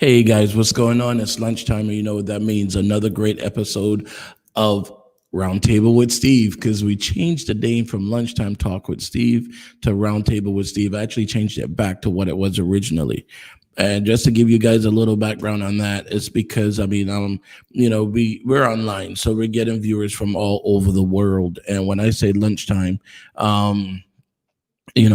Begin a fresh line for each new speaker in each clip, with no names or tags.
Hey guys, what's going on? It's lunchtime, and you know what that means. Another great episode of Roundtable with Steve, because we changed the name from Lunchtime Talk with Steve to Roundtable with Steve. I actually changed it back to what it was originally. And just to give you guys a little background on that, it's because we're online, so we're getting viewers from all over the world. And when I say lunchtime, um,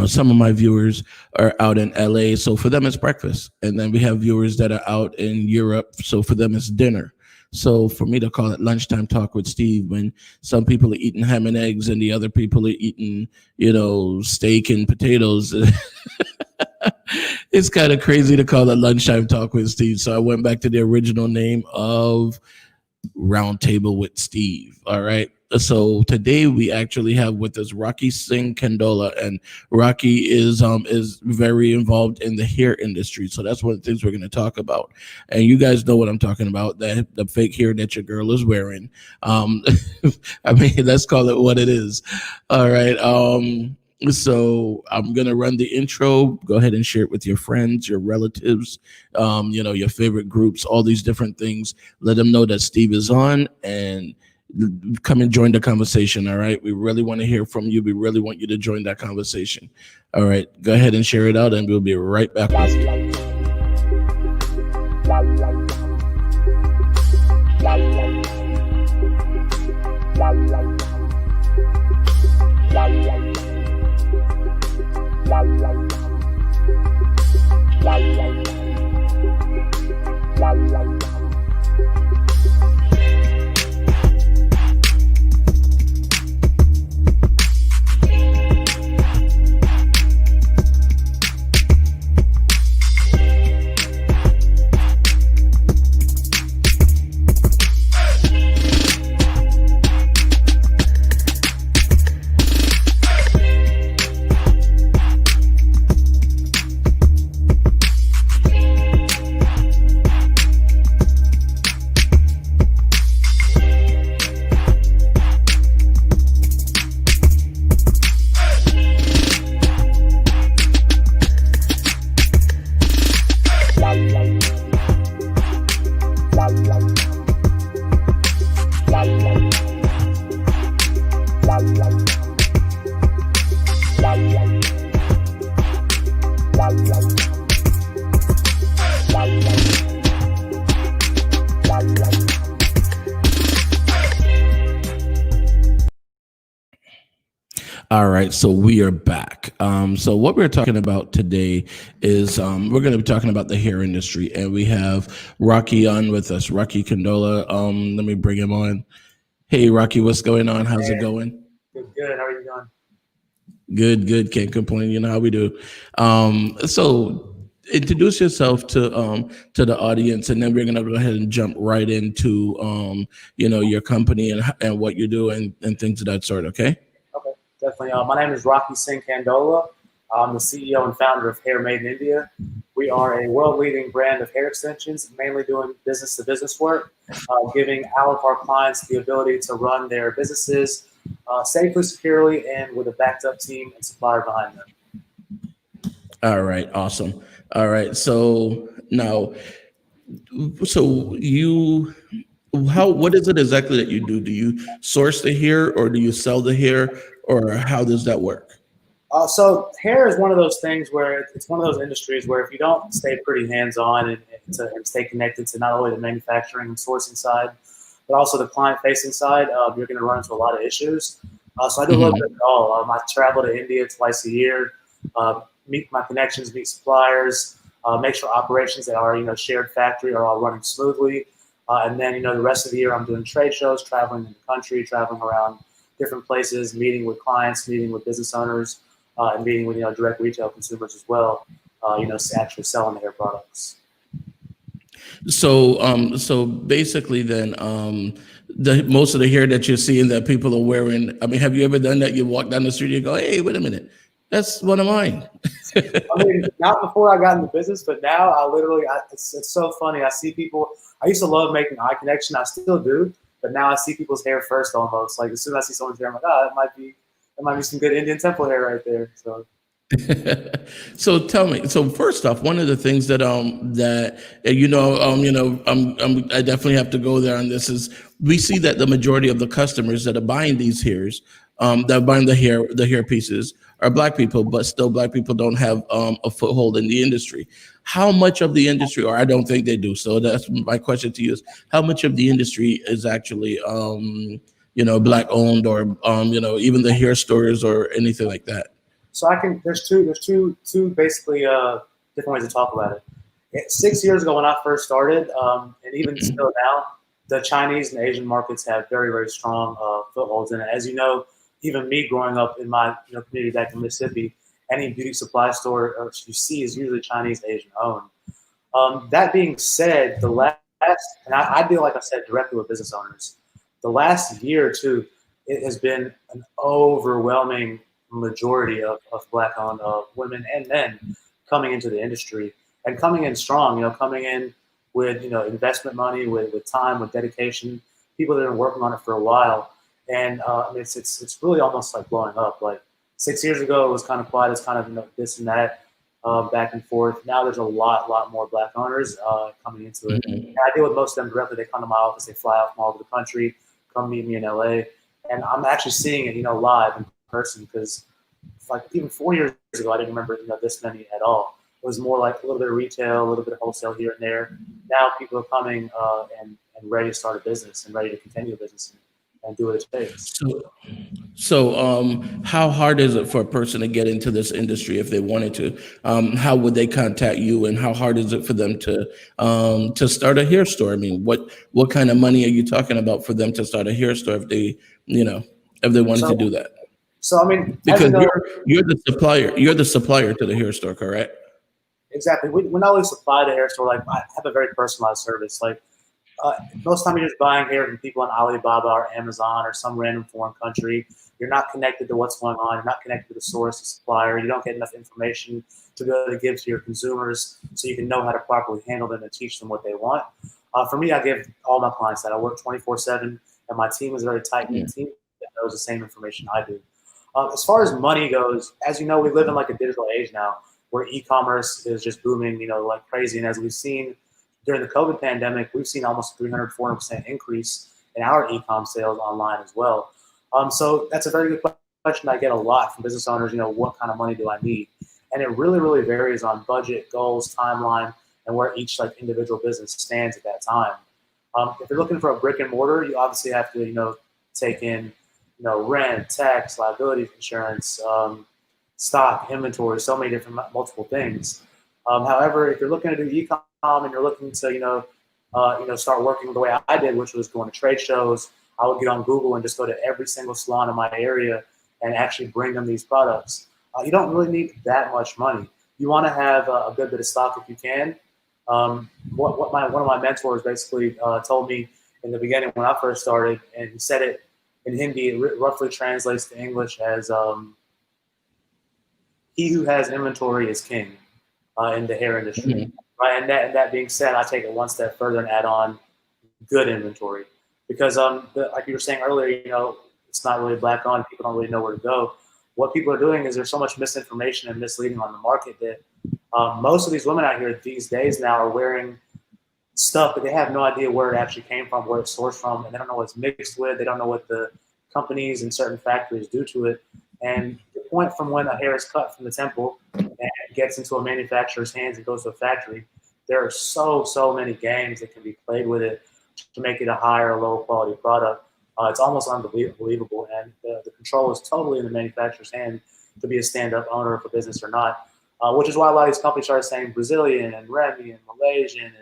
some of my viewers are out in LA, so for them it's breakfast. And then we have viewers that are out in Europe, so for them it's dinner. So for me to call it lunchtime talk with Steve when some people are eating ham and eggs and the other people are eating, steak and potatoes, it's kind of crazy to call it lunchtime talk with Steve. So I went back to the original name of Roundtable with Steve. All right. So today we actually have with us Rocky Singh Kandola, and Rocky is very involved in the hair industry. So that's one of the things we're going to talk about. And you guys know what I'm talking about, the fake hair that your girl is wearing. Um, I mean, let's call it what it is. All right. So I'm gonna run the intro. Go ahead and share it with your friends, your relatives, your favorite groups, all these different things. Let them know that Steve is on and come and join the conversation. All right. We really want to hear from you. We really want you to join that conversation. All right. Go ahead and share it out, and we'll be right back with you. All right, so we are back. So what we're talking about today is we're going to be talking about the hair industry, and we have Rocky on with us, Rocky Kandola. Let me bring him on. Hey, Rocky, what's going on? How's it going?
Good. How are you doing?
Good, good. Can't complain. You know how we do. So introduce yourself to the audience, and then we're gonna go ahead and jump right into your company and what you do and things of that sort. Okay.
Okay, definitely. My name is Rocky Singh Kandola. I'm the CEO and founder of Hair Made in India. We are a world-leading brand of hair extensions, mainly doing business-to-business work, giving all of our clients the ability to run their businesses safely, securely, and with a backed-up team and supplier behind them.
All right. Awesome. All right. So now, so you, what is it exactly that you do? Do you source the hair, or do you sell the hair, or how does that work?
So hair is one of those things where it's one of those industries where if you don't stay pretty hands-on and stay connected to not only the manufacturing and sourcing side, but also the client-facing side, you're going to run into a lot of issues. So I do a little bit of it all. I travel to India twice a year, meet my connections, meet suppliers, make sure operations that are shared factory are all running smoothly, and then the rest of the year I'm doing trade shows, traveling in the country, traveling around different places, meeting with clients, meeting with business owners, and meeting with direct retail consumers as well. Actually selling the hair products.
So basically, then, the most of the hair that you're seeing that people are wearing. I mean, have you ever done that? You walk down the street, and you go, "Hey, wait a minute, that's one of mine."
I mean, not before I got into business, but now it's so funny. I see people. I used to love making eye connection. I still do, but now I see people's hair first almost. Like as soon as I see someone's hair, I'm like, oh, that might be some good Indian temple hair right there. So
So tell me. So first off, one of the things that I definitely have to go there on this is we see that the majority of the customers that are buying these hairs, that are buying the hair pieces are black people, but still black people don't have a foothold in the industry. How much of the industry, or I don't think they do. So that's my question to you: is how much of the industry is actually black owned, or even the hair stores or anything like that?
So I can. There's two basically different ways to talk about it. 6 years ago when I first started, and even still now, the Chinese and Asian markets have very very strong footholds in it. As you know, even me growing up in my community back in Mississippi, any beauty supply store you see is usually Chinese Asian owned. That being said, the last, and I deal, like I said, directly with business owners. The last year or two, it has been an overwhelming majority of black-owned women and men coming into the industry and coming in strong. Coming in with investment money, with time, with dedication. People that have been working on it for a while, and I mean, it's really almost like blowing up. Like 6 years ago, it was kind of quiet. It's kind of this and that back and forth. Now there's a lot more black owners coming into it.
Mhm.
And I deal with most of them directly. They come to my office. They fly out from all over the country, come meet me in LA, and I'm actually seeing it, live in person because like even 4 years ago, I didn't remember this many at all. It was more like a little bit of retail, a little bit of wholesale here and there. Now people are coming and ready to start a business and ready to continue a business and do what it takes.
So, how hard is it for a person to get into this industry if they wanted to? How would they contact you, and how hard is it for them to start a hair store? I mean, what kind of money are you talking about for them to start a hair store if they wanted to
So,
do that?
so I mean, as you
Because
know,
you're the supplier to the hair store, correct?
exactly. We not only supply the hair store, like I have a very personalized service. Like most time you're just buying hair from people on Alibaba or Amazon or some random foreign country. You're not connected to what's going on. You're not connected to the source, the supplier. You don't get enough information to be able to give to your consumers so you can know how to properly handle them and teach them what they want. For me, I give all my clients that. I work 24/7, and my team is a very tight knit
Mm.
team that knows the same information I do. As far as money goes, as you know, we live in like a digital age now where e-commerce is just booming, like crazy. And as we've seen during the COVID pandemic, we've seen almost 300, 400% increase in our e-com sales online as well. So that's a very good question I get a lot from business owners. What kind of money do I need? And it really, really varies on budget, goals, timeline, and where each like individual business stands at that time. If you're looking for a brick and mortar, you obviously have to, take in, rent, tax, liability insurance, stock, inventory, so many different multiple things. However, if you're looking to do e-com and you're looking to, start working the way I did, which was going to trade shows, I would get on Google and just go to every single salon in my area and actually bring them these products. You don't really need that much money. You want to have a good bit of stock if you can. What one of my mentors basically told me in the beginning when I first started, and he said it in Hindi, it roughly translates to English as "He who has inventory is king" in the hair industry.
Mhm.
Right, and that being said, I take it one step further and add on good inventory because like you were saying earlier, it's not really black on. People don't really know where to go. What people are doing is there's so much misinformation and misleading on the market that most of these women out here these days now are wearing stuff, but they have no idea where it actually came from, where it's sourced from, and they don't know what it's mixed with. They don't know what the companies and certain factories do to it. And the point from when a hair is cut from the temple and gets into a manufacturer's hands and goes to a factory, there are so many games that can be played with it to make it a higher or lower quality product. It's almost unbelievable, and the control is totally in the manufacturer's hand to be a stand-up owner of a business or not. Which is why a lot of these companies started saying Brazilian and Remy and Malaysian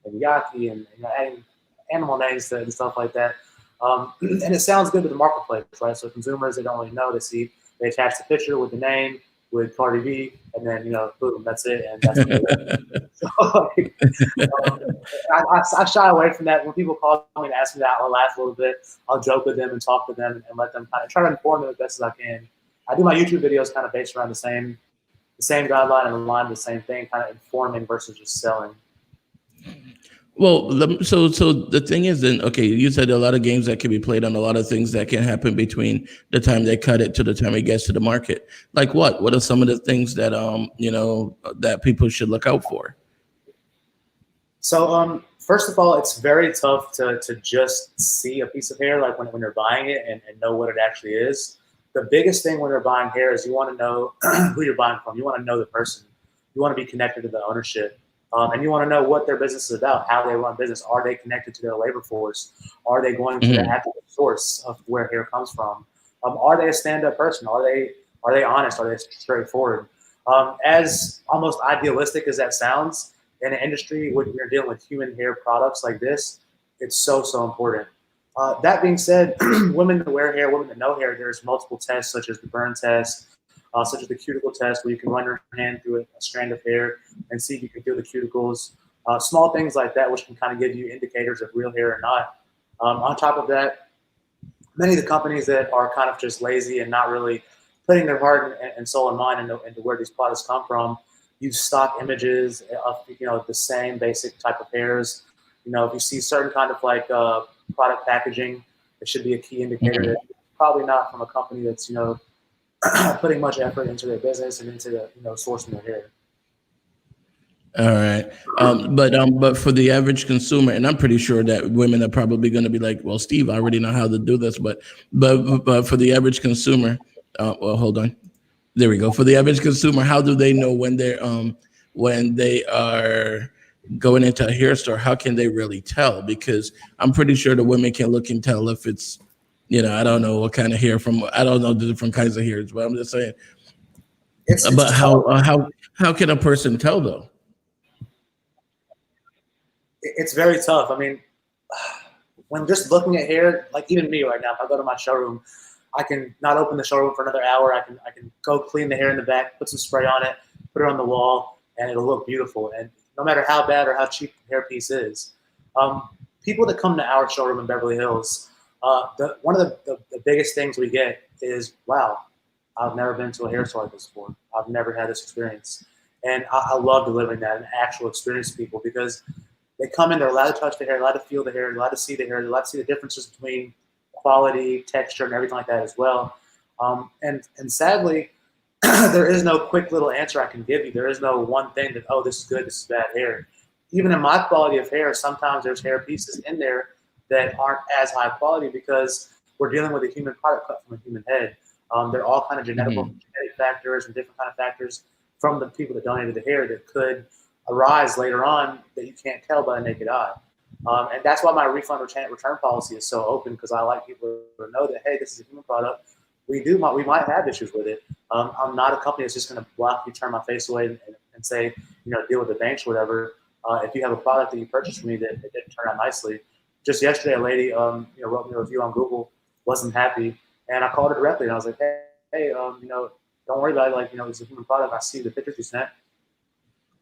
and Yaki and adding animal names to it and stuff like that. And it sounds good to the marketplace, right? So consumers, they don't really know. They attach the picture with the name, with Cardi B, and then, boom, that's it. And that's so, like, I shy away from that. When people call me and ask me that, I'll laugh a little bit. I'll joke with them and talk to them and let them kind of try to inform them as best as I can. I do my YouTube videos kind of based around the same guideline and align the same thing, kind of informing versus just selling.
Well, so the thing is, then okay, you said a lot of games that can be played on a lot of things that can happen between the time they cut it to the time it gets to the market. Like what? What are some of the things that that people should look out for?
So, first of all, it's very tough to just see a piece of hair like when you're buying it and know what it actually is. The biggest thing when you're buying hair is you want to know who you're buying from. You want to know the person. You want to be connected to the ownership. And you want to know what their business is about, how they run business. Are they connected to their labor force? Are they going to the
Hmm.
actual source of where hair comes from? Are they a stand-up person? Are they honest? Are they straightforward? As almost idealistic as that sounds, in an industry when you're dealing with human hair products like this, it's so important. That being said, women that wear hair, women that know hair, there's multiple tests such as the burn test, such as the cuticle test, where you can run your hand through a strand of hair and see if you can feel the cuticles. Small things like that, which can kind of give you indicators of real hair or not. On top of that, many of the companies that are kind of just lazy and not really putting their heart and soul and mind into where these products come from use stock images of the same basic type of hairs. If you see certain kind of like product packaging, it should be a key indicator that
Hmm.
it's probably not from a company that's putting much effort into their business and into the sourcing their hair.
All right. But for the average consumer, and I'm pretty sure that women are probably going to be like, "Well, Steve, I already know how to do this." But for the average consumer, well, hold on. There we go. For the average consumer, how do they know when they are going into a hair store? How can they really tell? Because I'm pretty sure the women can look and tell if it's, I don't know what kind of hair from. I don't know the different kinds of hairs, but I'm just saying.
It's
But
tough.
how can a person tell though?
It's very tough. I mean, when just looking at hair, like even me right now, if I go to my showroom, I can not open the showroom for another hour. I can go clean the hair in the back, put some spray on it, put it on the wall, and it'll look beautiful. And no matter how bad or how cheap the hairpiece is, um, people that come to our showroom in Beverly Hills, one of the biggest things we get is, wow, I've never been to a hair store like this before. I've never had this experience. And I love delivering that, an actual experience to people, because they come in, they're allowed to touch the hair, allowed to feel the hair, allowed to see the hair, allowed to see the differences between quality, texture, and everything like that as well. And sadly, there is no quick little answer I can give you. There is no one thing that, oh, this is good, this is bad hair. Even in my quality of hair, sometimes there's hair pieces in there that aren't as high quality because we're dealing with a human product cut from a human head. They're all kind of
Hmm.
genetic factors and different kind of factors from the people that donated the hair that could arise later on that you can't tell by the naked eye. And that's why my refund return policy is so open, because I like people to know that, hey, this is a human product. We might have issues with it. I'm not a company that's just going to block you, turn my face away, and say, deal with the banks or whatever. If you have a product that you purchased from me that didn't turn out nicely, just yesterday, a lady, wrote me a review on Google, wasn't happy, and I called her directly, and I was like, hey, don't worry about it. Like, it's a human product. I see the pictures you sent.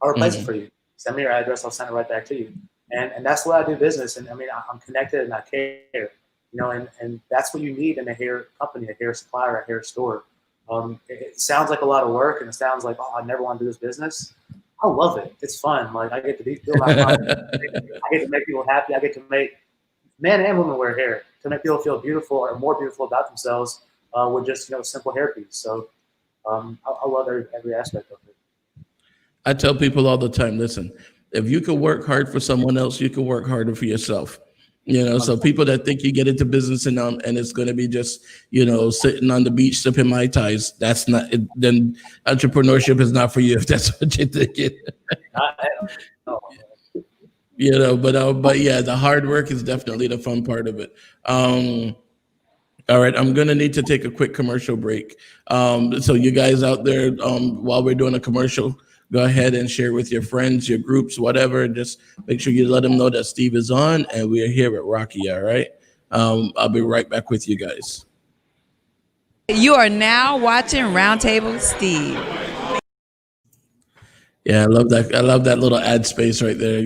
I'll replace it for
Hmm.
you. Send me your address. I'll send it right back to you. And that's the way I do business. And I mean, I'm connected and I care, and that's what you need in a hair company, a hair supplier, a hair store. It sounds like a lot of work, and it sounds like, oh, I never want to do this business. I love it. It's fun. Like, I get to feel my clients. I get to make people happy. I get to make men and women wear hair to make people feel beautiful or more beautiful about themselves with just a simple hairpiece. So I love every aspect of it.
I tell people all the time, listen, if you can work hard for someone else, you can work harder for yourself. So people that think you get into business and it's going to be just sitting on the beach sipping mai tais, that's not it, then entrepreneurship is not for you if that's what you're thinking.
No.
But yeah, the hard work is definitely the fun part of it. All right, I'm gonna need to take a quick commercial break. So you guys out there, while we're doing a commercial, go ahead and share with your friends, your groups, whatever. Just make sure you let them know that Steve is on and we are here at Rocky. All right. I'll be right back with you guys.
You are now watching Roundtable Steve.
Yeah, I love that. I love that little ad space right there.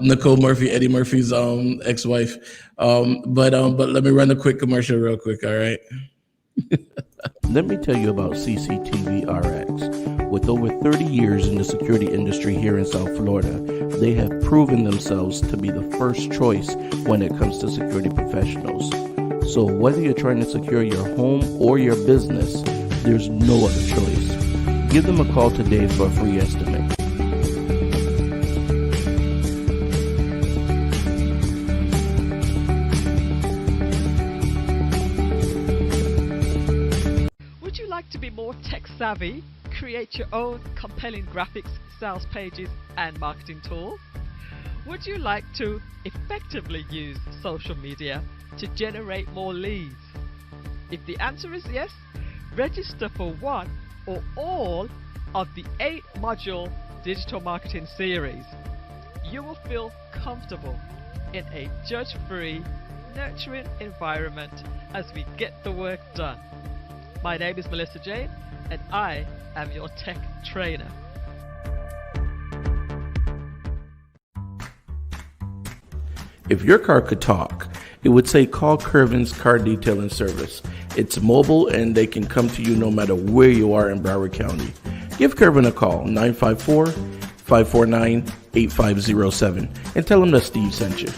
Nicole Murphy, Eddie Murphy's ex-wife. But let me run a quick commercial real quick. All right. Let me tell you about CCTV RX. With over 30 years in the security industry here in South Florida, they have proven themselves to be the first choice when it comes to security professionals. So whether you're trying to secure your home or your business, there's no other choice. Give them a call today for a free estimate.
Would you like to be more tech savvy? Create your own compelling graphics, sales pages, and marketing tools? Would you like to effectively use social media to generate more leads? If the answer is yes, register for one or all of the 8-module digital marketing series. You will feel comfortable in a judge-free, nurturing environment as we get the work done. My name is Melissa Jane, and I am your tech trainer.
If your car could talk, it would say call Curvin's Car Detailing Service. It's mobile and they can come to you no matter where you are in Broward County. Give Curvin a call, 954-549-8507, and tell him that Steve sent you.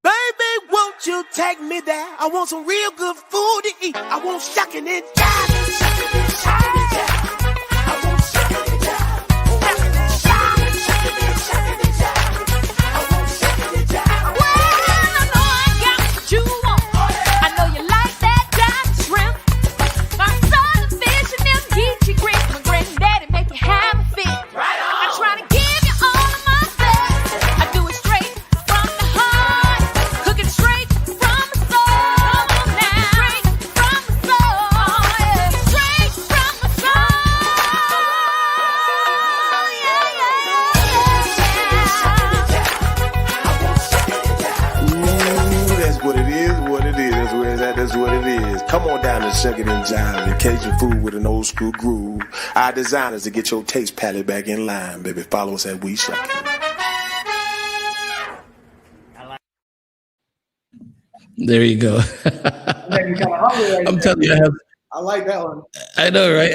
Baby, won't you take me there? I want some real good food to eat. I want shucking and jiving, shucking and jiving. I want shucking and jiving, shucking and jiving, shucking and jiving. I want shucking and jiving.
Well, I know I got what you want. I know you like that jive shrimp. My son, the fish, and them geechee grits. My granddaddy make you have a fit. I try to give you all of my best. I do it straight from the heart. Cook it straight from the soul. Now, straight from the soul. Straight from the soul.
Ooh, that's what it is, what it is. That's where it's at, that's what it is. Come on down and shuck it and jive and Cajun food with an old school groove. Our designers to get your taste palette back in line, baby. Follow us at We Shuck It.
There you go. I'm telling you,
I like that one.
I know, right?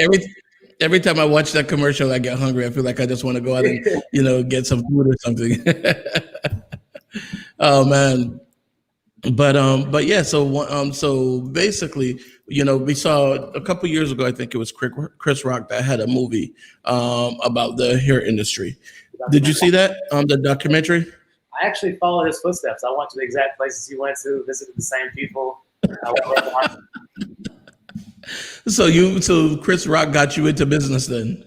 Every time I watch that commercial, I get hungry. I feel like I just want to go out and get some food or something. Oh man, but yeah. So basically, we saw a couple years ago. I think it was Chris Rock that had a movie about the hair industry. Did you see that the documentary?
I actually followed his footsteps. I went to the exact places he went to, visited the same people.
So Chris Rock got you into business then?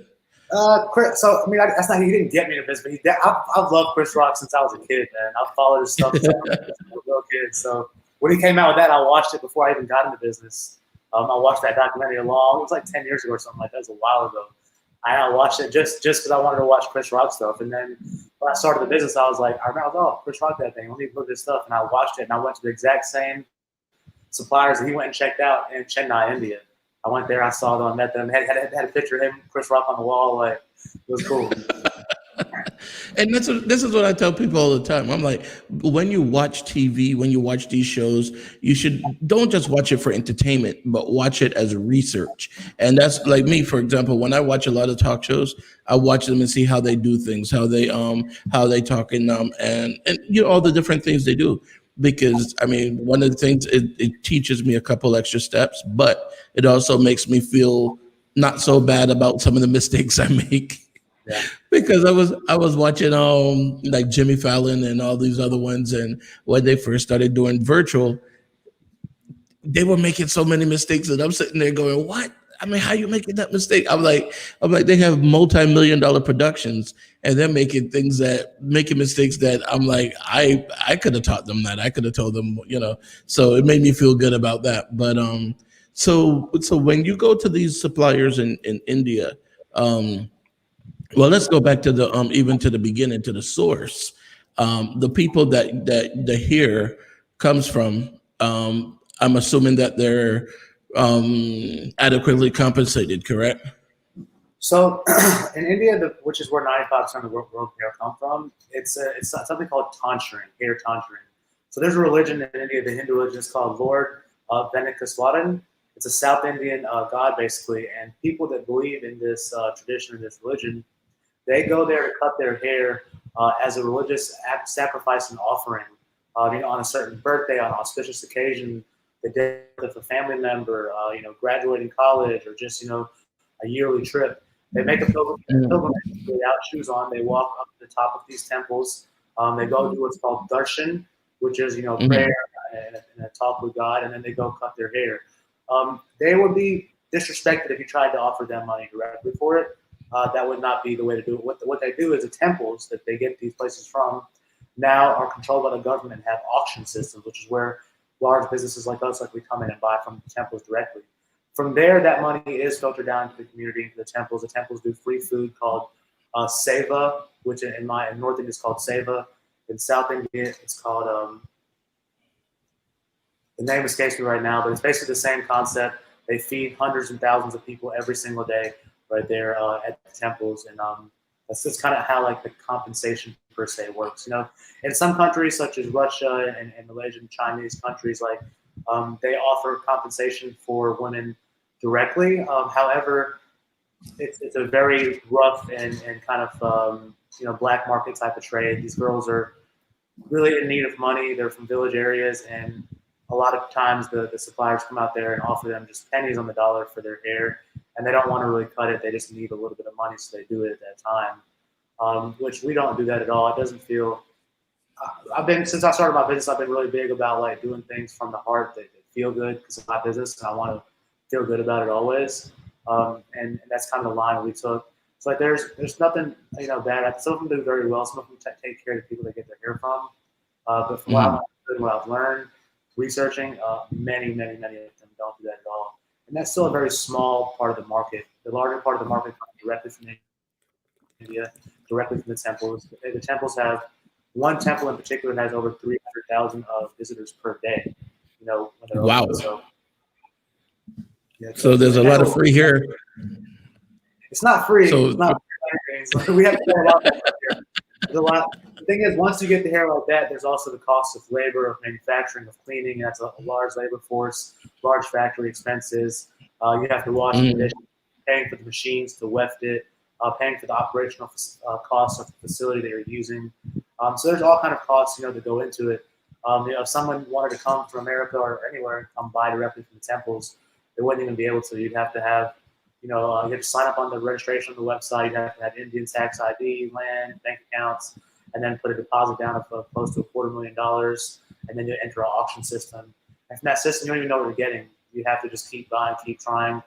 Chris, so I mean, that's not he didn't get me into business, but I've loved Chris Rock since I was a kid, man. I've followed his stuff since I was a little kid. So when he came out with that, I watched it before I even got into business. I watched that documentary it was like 10 years ago or something like that. It was a while ago. I watched it just because I wanted to watch Chris Rock stuff. And then when I started the business, I was like, Chris Rock that thing. Let me look at this stuff. And I watched it, and I went to the exact same suppliers that he went and checked out in Chennai, India. I went there, I saw them, I met them, had a picture of him, Chris Rock on the wall. Like, it was cool.
And this is what I tell people all the time. I'm like, when you watch TV, when you watch these shows, don't just watch it for entertainment, but watch it as research. And that's like me, for example, when I watch a lot of talk shows, I watch them and see how they do things, how they talk, and all the different things they do. Because I mean, one of the things it teaches me a couple extra steps, but it also makes me feel not so bad about some of the mistakes I make. Yeah. Because I was watching like Jimmy Fallon and all these other ones, and when they first started doing virtual, they were making so many mistakes, and I'm sitting there going, "What? I mean, how you making that mistake?" I'm like, they have multi-million-dollar productions, and they're making mistakes that I'm like, I could have taught them that. I could have told them, So it made me feel good about that. But so when you go to these suppliers in India, well, let's go back to the even to the beginning, to the source. The people that the hair comes from, I'm assuming that they're adequately compensated, correct?
So in India, which is where 95% of the world hair come from, it's something called tantrin, hair tantrin. So there's a religion in India, the Hindu religion is called Lord Venkateswaran, It's a South Indian god, basically. And people that believe in this tradition, in this religion, they go there to cut their hair as a religious act, sacrifice and offering. On a certain birthday, on an auspicious occasion, the death of a family member, graduating college, or just a yearly trip. They make a pilgrimage without shoes on. They walk up to the top of these temples. They go do what's called darshan, which is prayer and a talk with God, and then they go cut their hair. They would be disrespected if you tried to offer them money directly for it. That would not be the way to do it. What they do is the temples that they get these places from now are controlled by the government and have auction systems, which is where large businesses like us, we come in and buy from the temples directly. From there, that money is filtered down to the community, to the temples. The temples do free food called seva, which in North India is called seva. In South India, it's called the name escapes me right now, but it's basically the same concept. They feed hundreds and thousands of people every single day right there at the temples, and that's kind of how the compensation per se works. In some countries such as Russia and Malaysia and Chinese countries, they offer compensation for women directly. However, it's a very rough and kind of black market type of trade. These girls are really in need of money. They're from village areas, and a lot of times the suppliers come out there and offer them just pennies on the dollar for their hair, and they don't want to really cut it. They just need a little bit of money, so they do it at that time, which we don't do that at all. It doesn't feel since I started my business, I've been really big about doing things from the heart that feel good because of my business, and I want to feel good about it always. And that's kind of the line we took. So there's nothing bad. Some of them do very well. Some of them take care of the people they get their hair from. But from what I've learned, researching, many of them don't do that at all. And that's still a very small part of the market. The larger part of the market comes directly from India, directly from the temples. The temples have one temple in particular has over 300,000 visitors per day.
Wow.
Open, so. Yeah,
so there's a lot of free hair.
It's not free.
So,
it's not free. We have to pay a lot. There's a lot. The thing is, once you get the hair like that, there's also the cost of labor, of manufacturing, of cleaning. That's a large labor force, large factory expenses. You have to wash the dish, paying for the machines to weft it, paying for the operational costs of the facility that you're using. So there's all kind of costs, that go into it. If someone wanted to come from America or anywhere and come buy directly from the temples, they wouldn't even be able to. You'd have to have, you have to sign up on the registration on the website. You'd have to have Indian tax ID, land, bank accounts, and then put a deposit down of close to $250,000, and then you enter an auction system. And from that system, you don't even know what you're getting. You have to just keep buying, keep trying.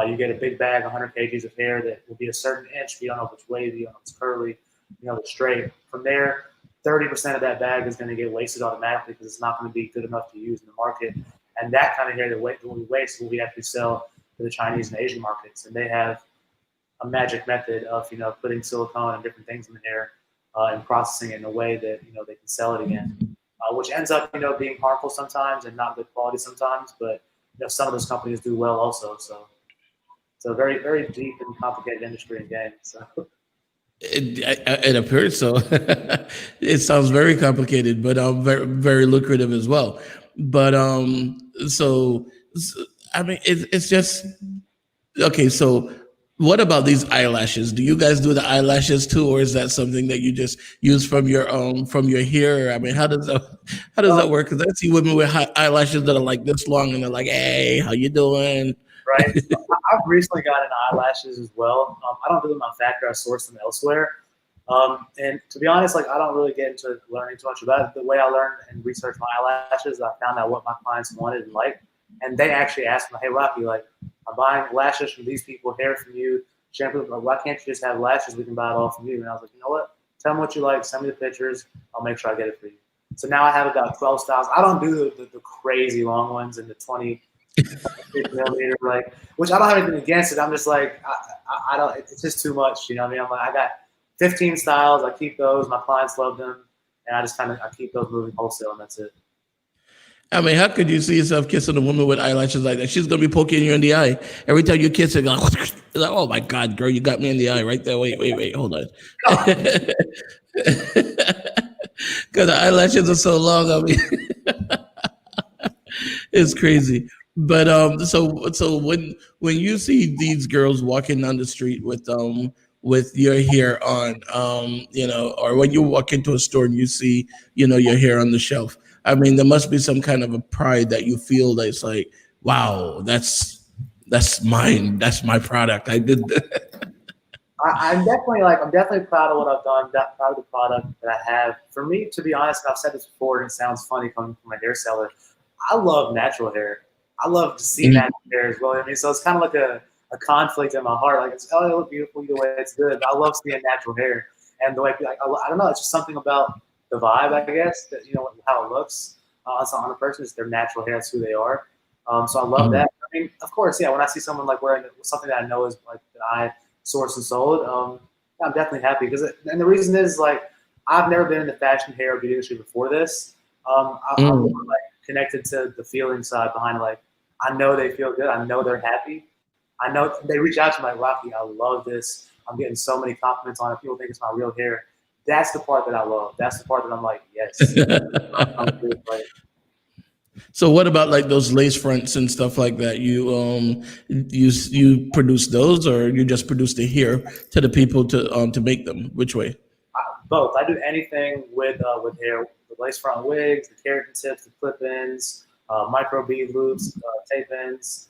You get a big bag, 100 kgs of hair that will be a certain inch. You don't know if it's wavy, you don't know if it's curly, it's straight. From there, 30% of that bag is going to get wasted automatically because it's not going to be good enough to use in the market. And that kind of hair that we waste will we actually sell to the Chinese and Asian markets. And they have a magic method of, putting silicone and different things in the hair and processing it in a way that, they can sell it again, which ends up, being harmful sometimes and not good quality sometimes. But, some of those companies do well also. So it's a very, very deep and complicated industry and game. So.
It appears so. It sounds very complicated, but very, very lucrative as well. But so I mean, it's just okay. So, what about these eyelashes? Do you guys do the eyelashes too, or is that something that you just use from your hair? I mean, how does that work? Because I see women with eyelashes that are like this long, and they're like, "Hey, how you doing?"
Right. I've recently gotten eyelashes as well. I don't do them on factory. I source them elsewhere. And to be honest, I don't really get into learning too much about it. The way I learned and researched my eyelashes, I found out what my clients wanted and liked. And they actually asked me, "Hey, Rocky, I'm buying lashes from these people, hair from you, shampoo. Why can't you just have lashes? We can buy it all from you." And I was like, you know what? Tell me what you like. Send me the pictures. I'll make sure I get it for you. So now I have about 12 styles. I don't do the crazy long ones in the 20 millimeter, which I don't have anything against it. I'm just I don't. It's just too much. You know what I mean? I'm I got 15 styles. I keep those. My clients love them, and I just I keep those moving wholesale, and that's it.
I mean, how could you see yourself kissing a woman with eyelashes like that? She's gonna be poking you in the eye every time you kiss her. Like, oh my God, girl, you got me in the eye right there. Wait, hold on. Because the eyelashes are so long. I mean, it's crazy. But so when you see these girls walking down the street with your hair on, or when you walk into a store and you see, your hair on the shelf, I mean, there must be some kind of a pride that you feel that's like, wow, that's mine, that's my product. I did that.
I'm definitely proud of what I've done. Proud of the product that I have. For me, to be honest, I've said this before, and it sounds funny coming from a hair seller. I love natural hair. I love to see
Mhm.
natural hair as well. I mean, so it's kind of like a conflict in my heart. Like, it's, oh, you look beautiful either way. It's good. But I love seeing natural hair, and the way, like, I don't know. It's just something about the vibe, I guess, that how it looks on a person. Is their natural hair. That's who they are. So I love
Mhm.
that. I mean, of course, yeah. When I see someone like wearing something that I know is like that I sourced and sold, yeah, I'm definitely happy and the reason is like I've never been in the fashion hair or beauty industry before this. I'm more
Mm.
like connected to the feeling side behind it. Like I know they feel good. I know they're happy. I know they reach out to me like, Rocky, I love this. I'm getting so many compliments on it. People think it's my real hair. That's the part that I love. That's the part that I'm like, yes. Like,
So what about like those lace fronts and stuff like that? You produce those, or you just produce the hair to the people to make them? Which way?
both. I do anything with hair, the lace front wigs, the keratin tips, the clip-ins, micro bead loops, tape-ins,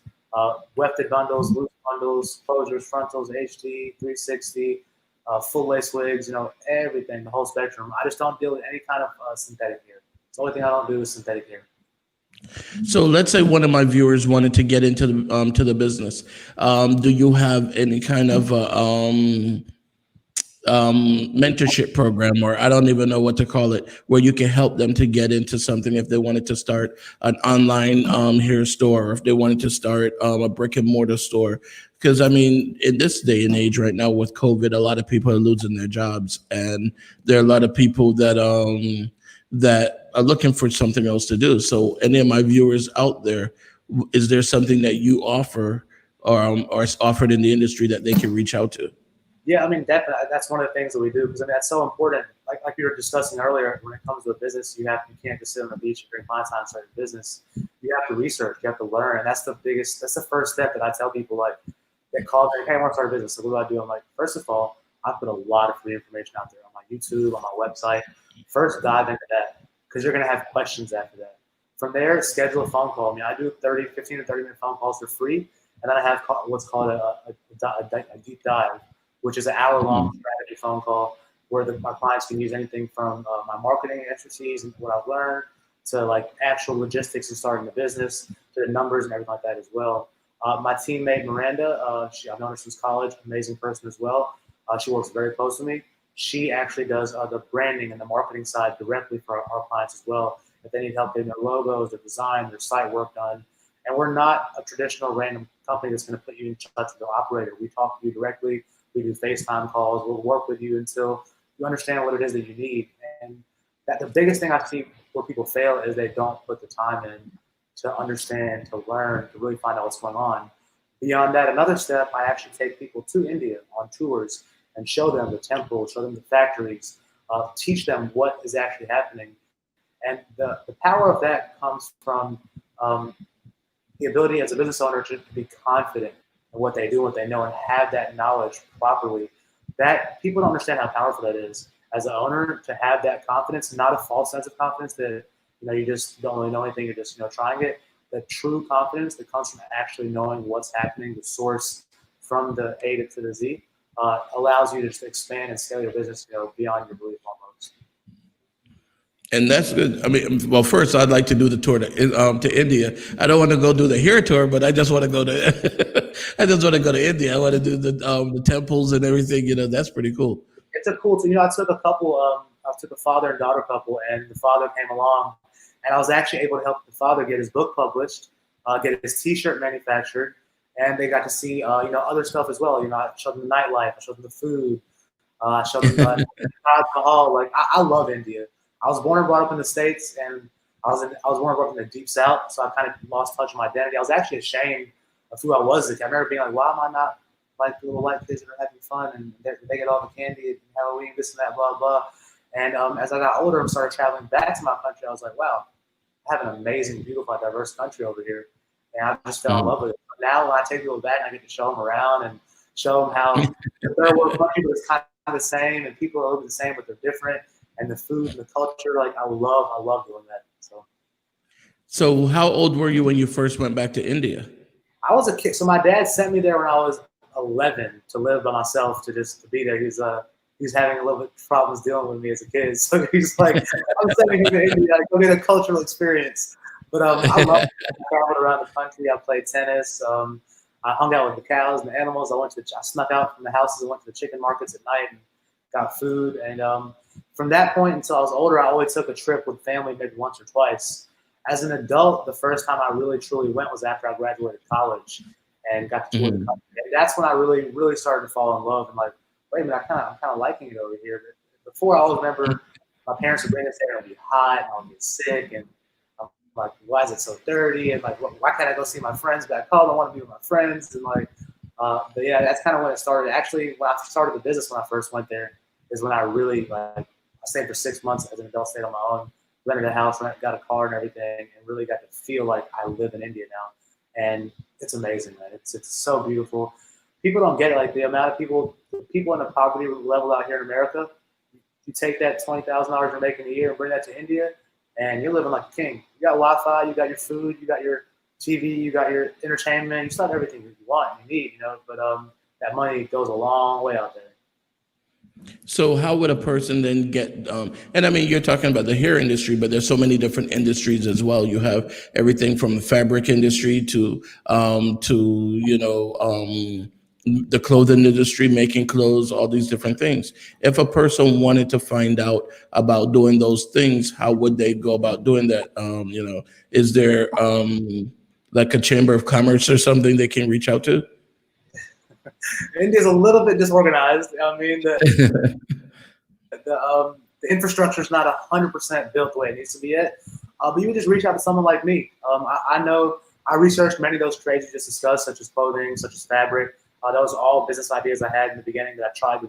wefted bundles, loose bundles, closures, frontals, HD, 360, full lace wigs. Everything, the whole spectrum. I just don't deal with any kind of synthetic hair. It's the only thing I don't do is synthetic hair.
So let's say one of my viewers wanted to get into the business. Do you have any kind of mentorship program, or I don't even know what to call it, where you can help them to get into something if they wanted to start an online hair store, or if they wanted to start a brick and mortar store? Because I mean, in this day and age, right now with COVID, a lot of people are losing their jobs, and there are a lot of people that are looking for something else to do. So, any of my viewers out there, is there something that you offer or is offered in the industry that they can reach out to?
Yeah, I mean, definitely. That's one of the things that we do because I mean that's so important. Like we were discussing earlier, when it comes to a business, you can't just sit on the beach and drink my time start a business. You have to research, you have to learn, and that's the biggest. That's the first step that I tell people like that call me, hey, I want to start a business. So what do I do? I'm like, first of all, I put a lot of free information out there on my YouTube, on my website. First, dive into that because you're gonna have questions after that. From there, schedule a phone call. I mean, I do 15 to 30-minute phone calls for free, and then I have what's called a deep dive, which is an hour-long strategy phone call where my clients can use anything from my marketing expertise and what I've learned to like actual logistics and starting the business to the numbers and everything like that as well. My teammate Miranda, I've known her since college, amazing person as well. She works very close to me. She actually does the branding and the marketing side directly for our clients as well. If they need help getting their logos, their design, their site work done. And we're not a traditional random company that's going to put you in touch with the operator. We talk to you directly. We do FaceTime calls. We'll work with you until you understand what it is that you need. And that the biggest thing I see where people fail is they don't put the time in to understand, to learn, to really find out what's going on. Beyond that, another step, I actually take people to India on tours and show them the temples, show them the factories, teach them what is actually happening. And the power of that comes from um, the ability as a business owner to be confident in what they do, what they know, and have that knowledge properly. That people don't understand how powerful that is. As an owner, to have that confidence, not a false sense of confidence that you just don't really know anything, you're just trying it. The true confidence that comes from actually knowing what's happening, the source from the A to the Z, allows you to just expand and scale your business, beyond your belief almost.
And that's good. I mean, well, first I'd like to do the tour to India. I don't want to go do the hair tour, but I just want to go to I just want to go to India. I want to do the temples and everything. That's pretty cool.
It's a cool thing. I took a couple. I took a father and daughter couple, and the father came along, and I was actually able to help the father get his book published, get his T-shirt manufactured, and they got to see other stuff as well. I showed them the nightlife, I showed them the food, I showed them the alcohol. Like I love India. I was born and brought up in the States, and I was born and brought up in the deep South, so I kind of lost touch with my identity. I was actually ashamed of who I was as a kid. I remember being like, why am I not like the little white kids that are having fun and they get all the candy and Halloween, this and that, blah, blah. And as I got older and started traveling back to my country, I was like, wow, I have an amazing, beautiful, diverse country over here. and I just fell in love with it. But now when I take people back, I get to show them around and show them how the third world country is kind of the same, and people are a little bit the same, but they're different. And the food and the culture, like I love doing that.
So how old were you when you first went back to India?
I was a kid. So my dad sent me there when I was 11 to live by myself, to be there. He's having a little bit of problems dealing with me as a kid. So he's like, I'm sending him to India to go get a cultural experience. But I love traveling around the country. I played tennis. I hung out with the cows and the animals. I snuck out from the houses and went to the chicken markets at night and got food. And from that point until I was older, I always took a trip with family, maybe once or twice. As an adult, the first time I really truly went was after I graduated college and got to tour the country. And that's when I really started to fall in love and like, wait a minute, I'm kind of liking it over here. But before, I always remember my parents would bring us there and it'd be hot and I'll get sick and I'm like, why is it so dirty? And like, why can't I go see my friends back home? I want to be with my friends. And like, but yeah, that's kind of when it started. Actually, when I started the business, when I first went there, is when I really I stayed for 6 months as an adult, stayed on my own, rented a house, got a car and everything, and really got to feel like I live in India now. And it's amazing, man. It's so beautiful. People don't get it. Like the amount of people in the poverty level out here in America, you take that $20,000 you're making a year and bring that to India, and you're living like a king. You got Wi-Fi, you got your food, you got your TV, you got your entertainment, you still have everything you want, you need, But that money goes a long way out there.
So how would a person then get, and I mean, you're talking about the hair industry, but there's so many different industries as well. You have everything from the fabric industry to the clothing industry, making clothes, all these different things. If a person wanted to find out about doing those things, how would they go about doing that? Is there like a chamber of commerce or something they can reach out to?
India's a little bit disorganized. I mean, the infrastructure is not 100% built the way it needs to be yet. But you can just reach out to someone like me. I know I researched many of those trades you just discussed, such as clothing, such as fabric. Those are all business ideas I had in the beginning that I tried to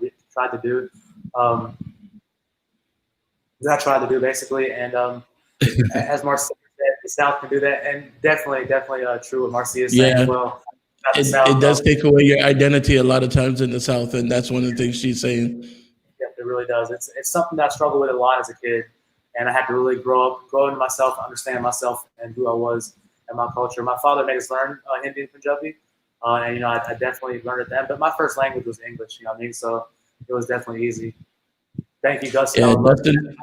do. Basically. And as Marcia said, the South can do that, and definitely true what Marcia is saying as well.
It does take away your identity a lot of times in the South, and that's one of the things she's saying.
Yeah, it really does. It's something that I struggled with a lot as a kid, and I had to really grow into myself, understand myself and who I was and my culture. My father made us learn Hindi and Punjabi, and I definitely learned it then. But my first language was English, you know what I mean? So it was definitely easy. Thank you, Dustin.
Yeah, Dustin.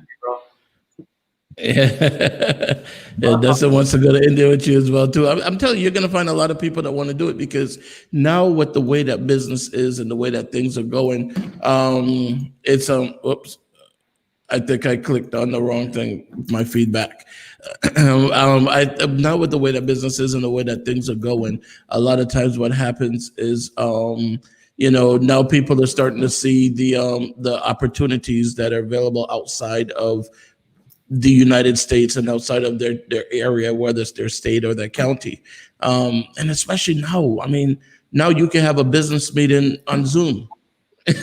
Yeah, Dustin wants to go to India with you as well too. I'm telling you, you're going to find a lot of people that want to do it because now with the way that business is and the way that things are going, it's whoops, I think I clicked on the wrong thing. My feedback. Now with the way that business is and the way that things are going, a lot of times what happens is now people are starting to see the opportunities that are available outside of the United States and outside of their area, whether it's their state or their county. And especially now, I mean, now you can have a business meeting on Zoom, so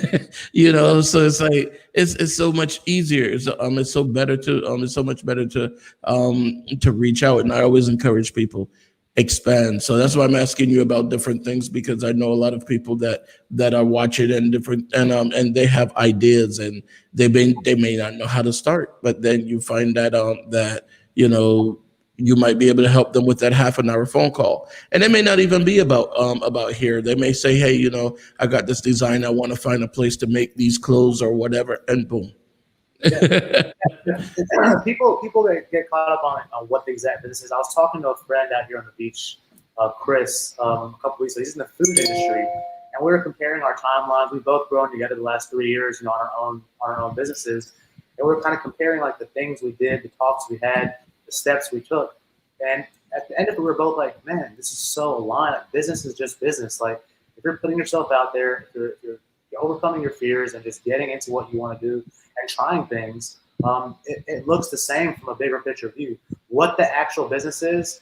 it's like, it's so much easier. It's so much better to reach out. And I always encourage people, expand. So that's why I'm asking you about different things, because I know a lot of people that are watching and they have ideas and they may not know how to start, but then you find that you might be able to help them with that half an hour phone call. And it may not even be about hair. They may say, hey, I got this design. I want to find a place to make these clothes or whatever, and boom.
Yeah. People that get caught up on what the exact business is. I was talking to a friend out here on the beach, Chris, a couple weeks ago. He's in the food industry, and we were comparing our timelines. We've both grown together the last 3 years, on our own businesses, and we were kind of comparing like the things we did, the talks we had, the steps we took. And at the end of it, we were both like, man, this is so aligned. Like, business is just business. Like, if you're putting yourself out there, if you're overcoming your fears and just getting into what you want to do and trying things, it looks the same from a bigger picture view. What the actual business is,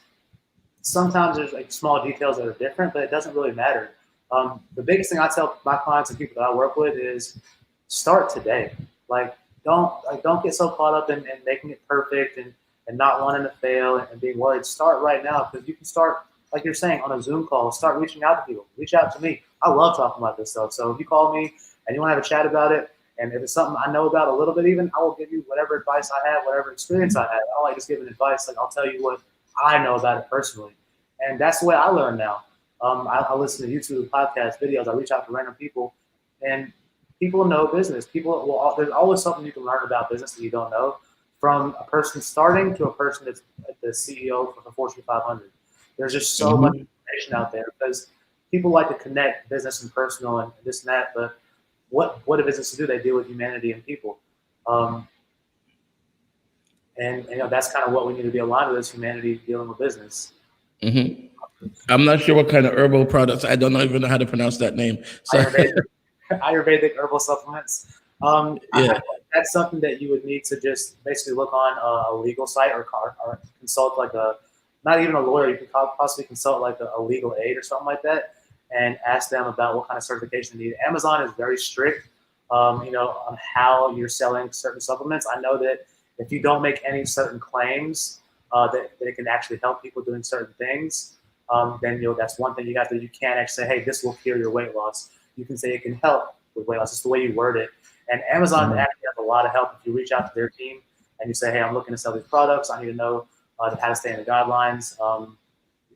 sometimes there's like small details that are different, but it doesn't really matter. The biggest thing I tell my clients and people that I work with is start today. Like, don't get so caught up in making it perfect and not wanting to fail and being worried. Start right now, because you can start like you're saying, on a Zoom call, start reaching out to people. Reach out to me. I love talking about this stuff. So if you call me and you want to have a chat about it, and if it's something I know about a little bit even, I will give you whatever advice I have, whatever experience I have. I don't like just giving advice. Like I'll tell you what I know about it personally. And that's the way I learn now. I listen to YouTube, podcasts, videos. I reach out to random people. And people know business. There's always something you can learn about business that you don't know, from a person starting to a person that's the CEO for the Fortune 500. There's just so much information out there because people like to connect business and personal and this and that. But what do businesses do? They deal with humanity and people. And that's kind of what we need to be aligned with, is humanity dealing with business.
Mm-hmm. I'm not sure what kind of herbal products. I don't even know how to pronounce that name. So.
Ayurvedic herbal supplements. That's something that you would need to just basically look on a legal site or consult not even a lawyer. You could possibly consult like a legal aid or something like that and ask them about what kind of certification you need. Amazon is very strict, on how you're selling certain supplements. I know that if you don't make any certain claims that it can actually help people doing certain things, then that's one thing you have to. You can't actually say, hey, this will cure your weight loss. You can say it can help with weight loss. It's the way you word it. And Amazon actually has a lot of help if you reach out to their team and you say, hey, I'm looking to sell these products. I need to know how to stay in the guidelines.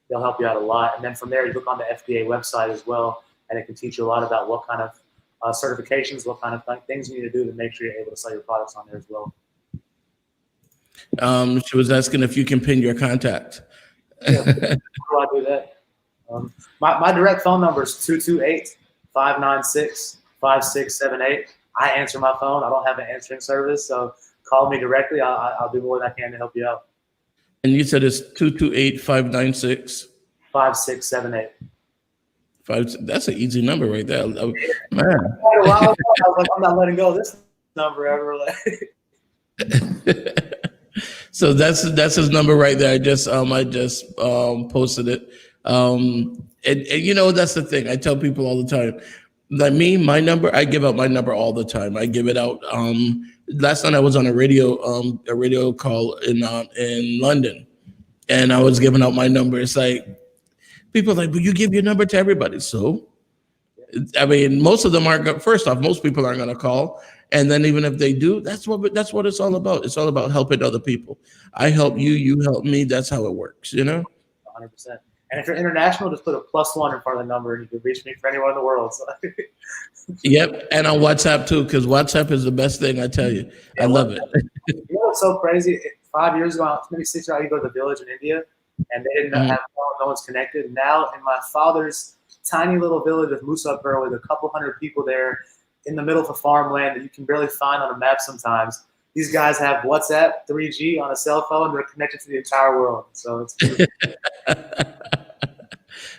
They'll help you out a lot. And then from there, you look on the FDA website as well, and it can teach you a lot about what kind of certifications, what kind of things you need to do to make sure you're able to sell your products on there as well.
She was asking if you can pin your contact.
Yeah. How do I do that? My direct phone number is 228-596-5678. I answer my phone. I don't have an answering service, so call me directly. I'll do more than I can to help you out.
And you said it's 228-596?
5678.
That's an easy number right there. Man.
I was like, I'm not letting go of this number ever.
So that's his number right there. I just posted it. And that's the thing. I tell people all the time. Like my number, I give out my number all the time. I give it out. Last night I was on a radio call in London, and I was giving out my number. It's like people are like, "But you give your number to everybody." So, I mean, most of them aren't. First off, most people aren't going to call, and then even if they do, that's what it's all about. It's all about helping other people. I help you, you help me. That's how it works.
100%. And if you're international, just put a +1 in front of the number, and you can reach me for anyone in the world. So.
Yep, and on WhatsApp too, because WhatsApp is the best thing. I tell you, I love it.
You know what's so crazy? 5 years ago, maybe 6 years ago, you go to the village in India, and they didn't have no one's connected. Now, in my father's tiny little village of Musapur, with a couple hundred people there, in the middle of a farmland that you can barely find on a map sometimes. These guys have WhatsApp, 3G on a cell phone. They're connected to the entire world. So it's.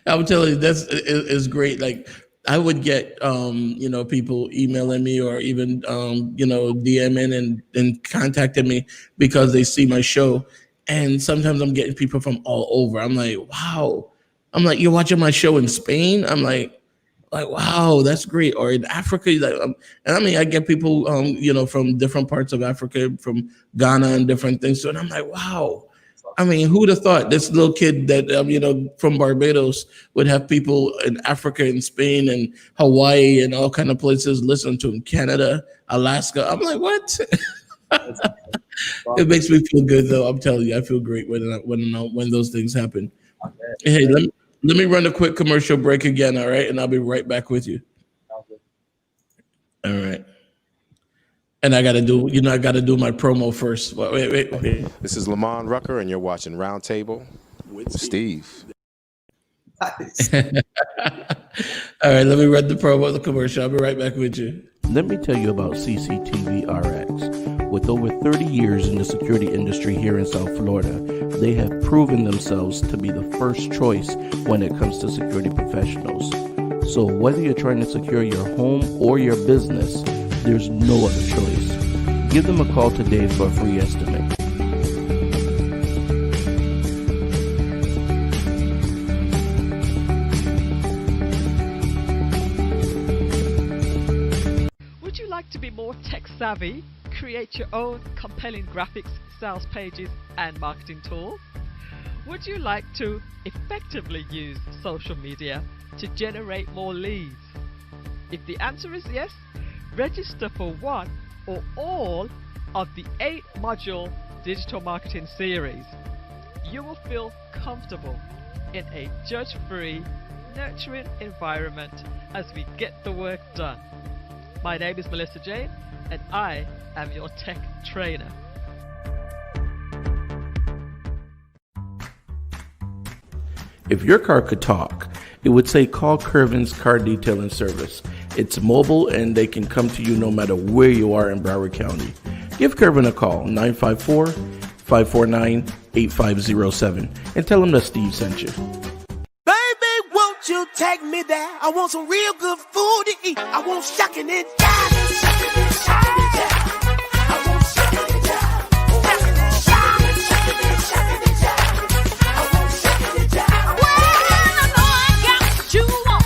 I'm telling you, is great. Like I would get, people emailing me or even, DMing and contacting me because they see my show. And sometimes I'm getting people from all over. I'm like, wow. I'm like, you're watching my show in Spain? I'm like, wow, that's great. Or in Africa, and I mean, I get people, from different parts of Africa, from Ghana and different things. So, and I'm like, wow. I mean, who'd have thought this little kid that, from Barbados would have people in Africa and Spain and Hawaii and all kind of places listen to him, Canada, Alaska. I'm like, what? It makes me feel good, though. I'm telling you, I feel great when those things happen. Hey, let me run a quick commercial break again, all right? And I'll be right back with you. All right. And I got to do my promo first. Wait.
This is Lamont Rucker, and you're watching Roundtable with Steve.
All right, let me run the commercial. I'll be right back with you. Let me tell you about CCTV RX. With over 30 years in the security industry here in South Florida, they have proven themselves to be the first choice when it comes to security professionals. So whether you're trying to secure your home or your business, there's no other choice. Give them a call today for a free estimate.
Would you like to be more tech savvy? Create your own compelling graphics, sales pages, and marketing tools? Would you like to effectively use social media to generate more leads? If the answer is yes, register for one or all of the 8-module digital marketing series. You will feel comfortable in a judge-free, nurturing environment as we get the work done. My name is Melissa Jane, and I am your tech trainer.
If your car could talk, it would say call Curvin's Car Detailing Service. It's mobile and they can come to you no matter where you are in Broward County. Give Curvin a call, 954-549-8507, and tell him that Steve sent you.
Baby, won't you take me there? I want some real good food to eat. I want shucking and jiving. Shucking and jiving. I want shucking and jiving. Shucking and jiving. Shucking and jiving. I want shucking and jiving.
Well, I know I got what you want.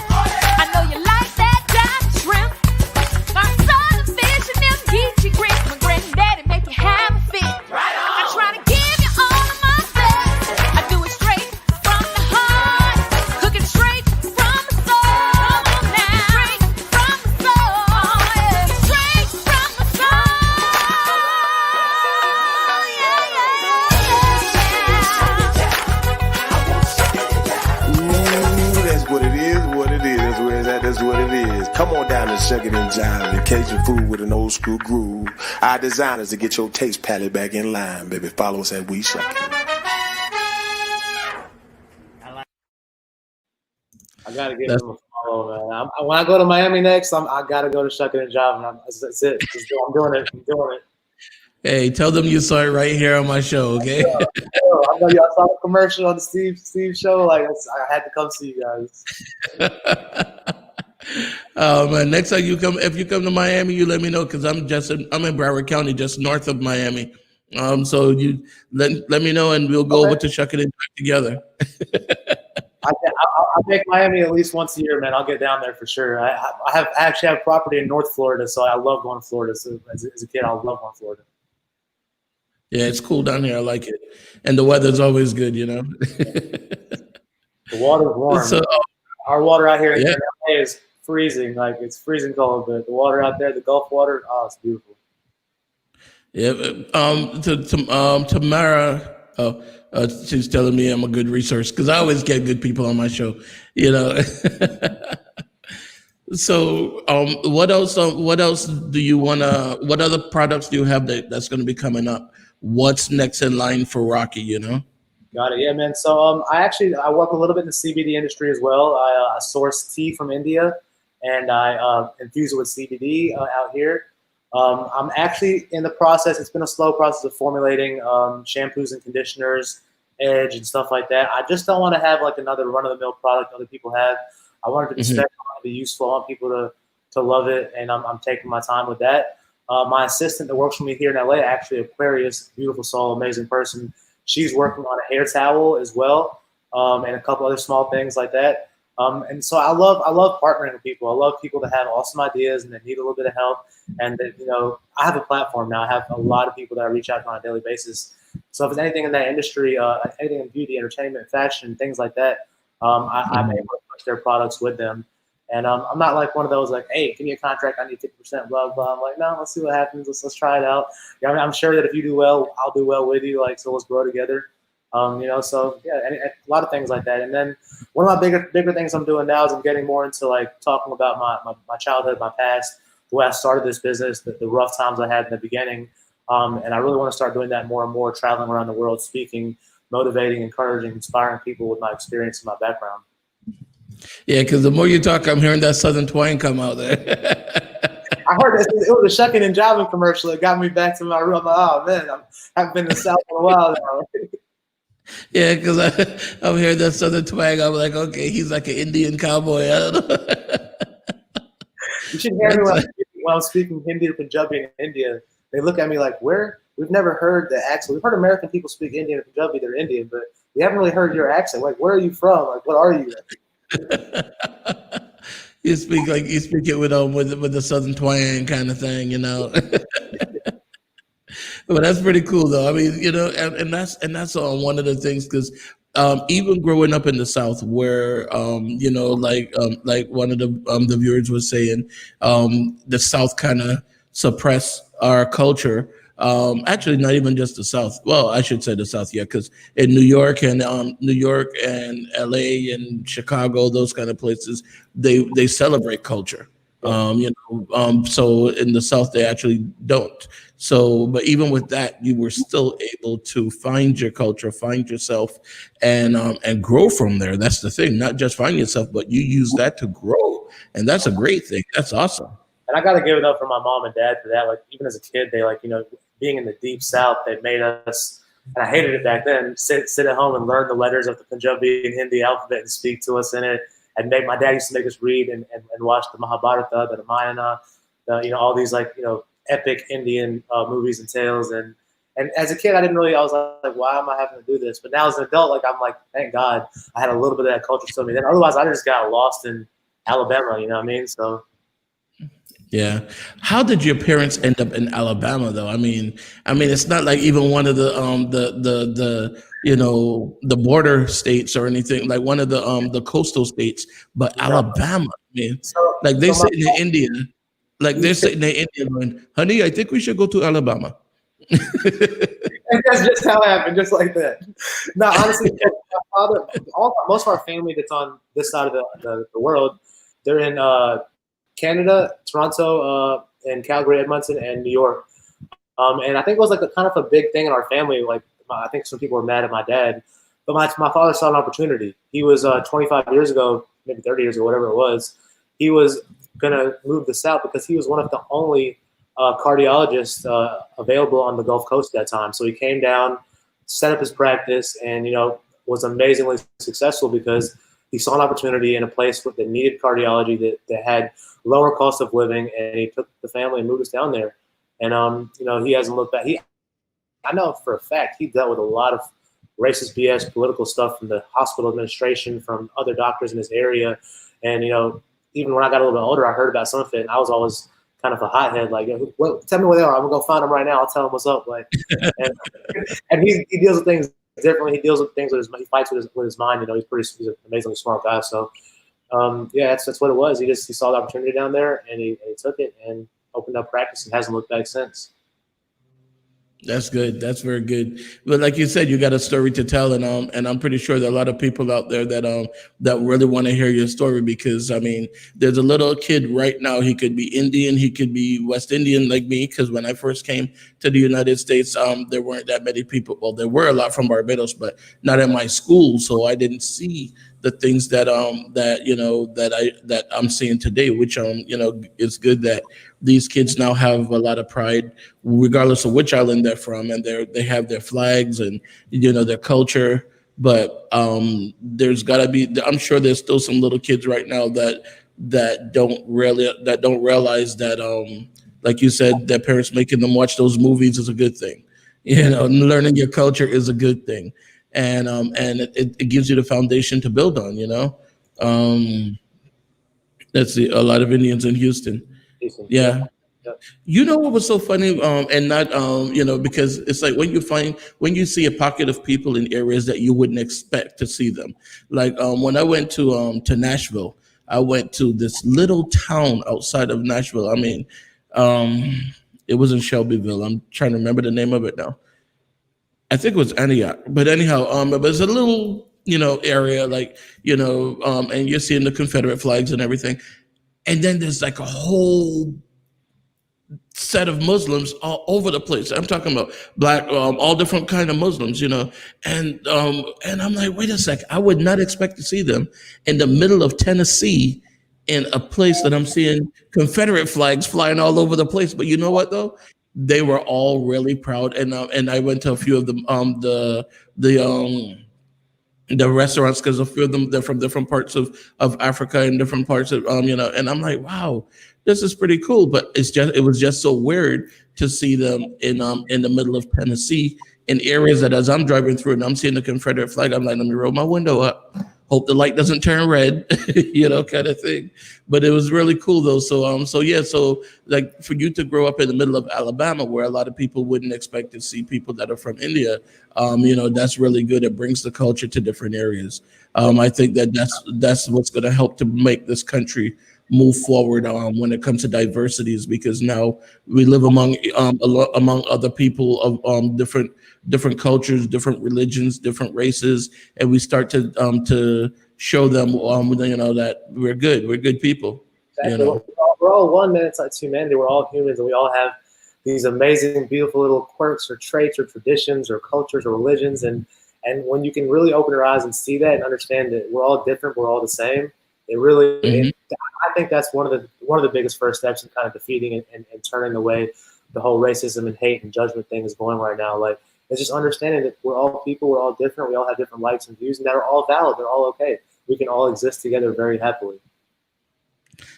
I know you like that diamond shrimp. My son, the fish, and them geechee grits. My granddaddy make you have a fit. I try to give you all of my best. I do it straight from the heart. Cook it straight from the soul. Now, straight from the soul. Straight from the soul.
Ooh, that's what it is, what it is. That's where it's at, that's what it is. Come on down to Shuckin' and Jivin', Cajun food with an old school groove. Our designers to get your taste palette back in line, baby. Follow us at We Shuckin'.
I gotta give them a follow, man. When I go to Miami next, I gotta go to Shuckin' and Jivin'. That's it. I'm doing it. I'm doing it.
Hey, tell them you saw it right here on my show, okay?
I know y'all saw the commercial on the Steve show. Like, I had to come see you guys.
Man, next time if you come to Miami, you let me know because I'm in Broward County, just north of Miami. So you let me know and we'll go over to Shuckin' and Jive together.
I'll make Miami at least once a year, man. I'll get down there for sure. I actually have property in North Florida, so I love going to Florida. So as a kid, I love going to Florida.
Yeah, it's cool down here. I like it, and the weather's always good. You know,
The water's warm.
So,
our water out here in LA is freezing. Like, it's freezing cold, but the water out there, the Gulf water, oh, it's beautiful.
yeah. Tamara, she's telling me I'm a good resource because I always get good people on my show. You know. So, what else do you wanna? What other products do you have that's going to be coming up? What's next in line for Rocky? You know.
Got it. Yeah, man. So I work a little bit in the CBD industry as well. I source tea from India, and I infuse it with CBD out here. I'm actually in the process. It's been a slow process of formulating shampoos and conditioners, edge and stuff like that. I just don't want to have like another run-of-the-mill product other people have. I want it to be special, I want it to be useful. I want people to love it, and I'm taking my time with that. My assistant that works for me here in LA, actually Aquarius, beautiful soul, amazing person. She's working on a hair towel as well, and a couple other small things like that. And so I love partnering with people. I love people that have awesome ideas and that need a little bit of help. And that, I have a platform now. I have a lot of people that I reach out to on a daily basis. So if there's anything in that industry, anything in beauty, entertainment, fashion, things like that, I'm able to push their products with them. And I'm not like one of those like, hey, give me a contract, I need 50%, blah, blah. I'm like, no, let's see what happens. Let's try it out. Yeah, I mean, I'm sure that if you do well, I'll do well with you. Like, so let's grow together. So yeah, and a lot of things like that. And then one of my bigger things I'm doing now is I'm getting more into like talking about my childhood, my past, the way I started this business, the rough times I had in the beginning. And I really want to start doing that more and more, traveling around the world, speaking, motivating, encouraging, inspiring people with my experience and my background.
Yeah, because the more you talk, I'm hearing that Southern twang come out there.
I heard it was a Shuckin' and Jivin' commercial that got me back to my room. I'm like, oh man, I haven't been in the South for a while now.
Yeah, because I'm hearing that Southern twang. I'm like, okay, he's like an Indian cowboy. I don't know.
You should hear me when I'm speaking Hindi or Punjabi in India. They look at me like, where? We've never heard the accent. We've heard American people speak Indian or Punjabi. They're Indian, but we haven't really heard your accent. Like, where are you from? Like, what are you?
You speak it with the Southern twang kind of thing, But that's pretty cool, though. I mean, and that's one of the things because Even growing up in the South, where like one of the viewers was saying, the South kind of suppressed our culture. Actually, not even just the South. Well, I should say the South, yeah, because in New York and L.A. and Chicago, those kind of places, they celebrate culture. So in the South they actually don't. So, but even with that, you were still able to find your culture, find yourself, and grow from there. That's the thing. Not just find yourself, but you use that to grow, and that's a great thing. That's awesome.
And I got to give it up for my mom and dad for that. Like, even as a kid, they being in the deep South, they made us, and I hated it back then, sit at home and learn the letters of the Punjabi and Hindi alphabet and speak to us in it. And my dad used to make us read and watch the Mahabharata, the Ramayana, all these epic Indian movies and tales. And as a kid, I was like, why am I having to do this? But now as an adult, like, I'm like, thank God I had a little bit of that culture to me. Then otherwise, I just got lost in Alabama. You know what I mean? So.
Yeah. How did your parents end up in Alabama though? I mean, it's not like even one of the border states or anything, like one of the coastal states, but Alabama. I mean, like they sit in India, like they're sitting in India going, honey, I think we should go to Alabama.
And that's just how it happened, just like that. No, honestly, my father, most of our family that's on this side of the world, they're in Canada, Toronto, and Calgary, Edmonton, and New York. And I think it was like a kind of a big thing in our family. Like, I think some people were mad at my dad, but my father saw an opportunity. He was 25 years ago, maybe 30 years ago, whatever it was. He was going to move to the South because he was one of the only cardiologists available on the Gulf Coast at that time. So he came down, set up his practice, and was amazingly successful because he saw an opportunity in a place that needed cardiology, that had lower cost of living, and he took the family and moved us down there. And he hasn't looked back. I know for a fact he dealt with a lot of racist BS, political stuff from the hospital administration, from other doctors in his area. And even when I got a little bit older, I heard about some of it, and I was always kind of a hothead, like, tell me where they are. I'm gonna go find them right now. I'll tell them what's up. Like, and he deals with things differently. He deals with things he fights with his mind. He's an amazingly smart guy. So, that's what it was. He saw the opportunity down there, and he took it and opened up practice and hasn't looked back since.
That's good. That's very good. But like you said, you got a story to tell, and I'm pretty sure there are a lot of people out there that really want to hear your story, because there's a little kid right now. He could be Indian, he could be West Indian like me. Because when I first came to the United States, there weren't that many people. Well, there were a lot from Barbados, but not in my school, so I didn't see the things that I'm seeing today, which it's good that these kids now have a lot of pride, regardless of which island they're from, and they have their flags and their culture. But there's got to be, I'm sure there's still some little kids right now that don't realize that like you said, their parents making them watch those movies is a good thing. Learning your culture is a good thing. And it gives you the foundation to build on, That's a lot of Indians in Houston. Yeah. What was so funny, and not, because it's like when you see a pocket of people in areas that you wouldn't expect to see them. Like when I went to Nashville, I went to this little town outside of Nashville. It was in Shelbyville. I'm trying to remember the name of it now. I think it was Antioch, but anyhow, it was a little, area, like, and you're seeing the Confederate flags and everything. And then there's like a whole set of Muslims all over the place. I'm talking about black, all different kind of Muslims, and I'm like, wait a sec, I would not expect to see them in the middle of Tennessee, in a place that I'm seeing Confederate flags flying all over the place. But you know what though? They were all really proud, and I went to a few of them, the restaurants, because a few of them, they're from different parts of Africa and different parts of and I'm like, wow, this is pretty cool. But it was just so weird to see them in the middle of Tennessee, in areas that as I'm driving through and I'm seeing the Confederate flag, I'm like, let me roll my window up. Hope the light doesn't turn red, kind of thing. But it was really cool though. So like for you to grow up in the middle of Alabama, where a lot of people wouldn't expect to see people that are from India, that's really good. It brings the culture to different areas. I think that's what's going to help to make this country move forward when it comes to diversities, because now we live among other people of different cultures, different religions, different races, and we start to show them that we're good people.
Exactly. We're all one, man. It's like humanity. We're all humans, and we all have these amazing, beautiful little quirks or traits or traditions or cultures or religions, and when you can really open your eyes and see that and understand that we're all different, we're all the same, it really I think that's one of the biggest first steps in kind of defeating and turning the way the whole racism and hate and judgment thing is going right now. Like, it's just understanding that we're all people, we're all different, we all have different likes and views, and that are all valid, they're all okay. We can all exist together very happily.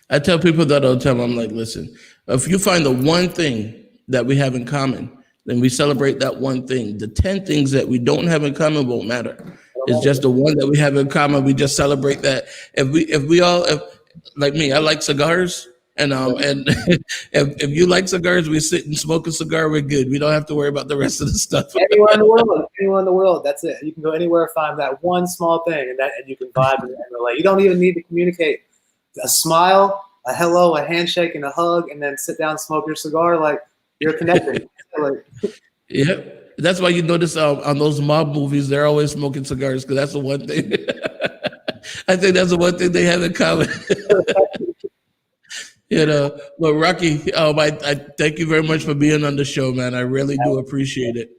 I tell people that all the time. I'm like, listen, if you find the one thing that we have in common, then we celebrate that one thing. The 10 things that we don't have in common won't matter. It's just the one that we have in common. We just celebrate that. If we all like me, I like cigars, and if you like cigars, we sit and smoke a cigar. We're good. We don't have to worry about the rest of the stuff.
Anywhere in the world, that's it. You can go anywhere, find that one small thing, and you can vibe and relate. You don't even need to communicate. A smile, a hello, a handshake, and a hug, and then sit down, smoke your cigar. Like, you're connected.
Yeah, that's why you notice on those mob movies, they're always smoking cigars, because that's the one thing. I think that's the one thing they have in common. Well, Rocky, I thank you very much for being on the show, man. I really do appreciate it.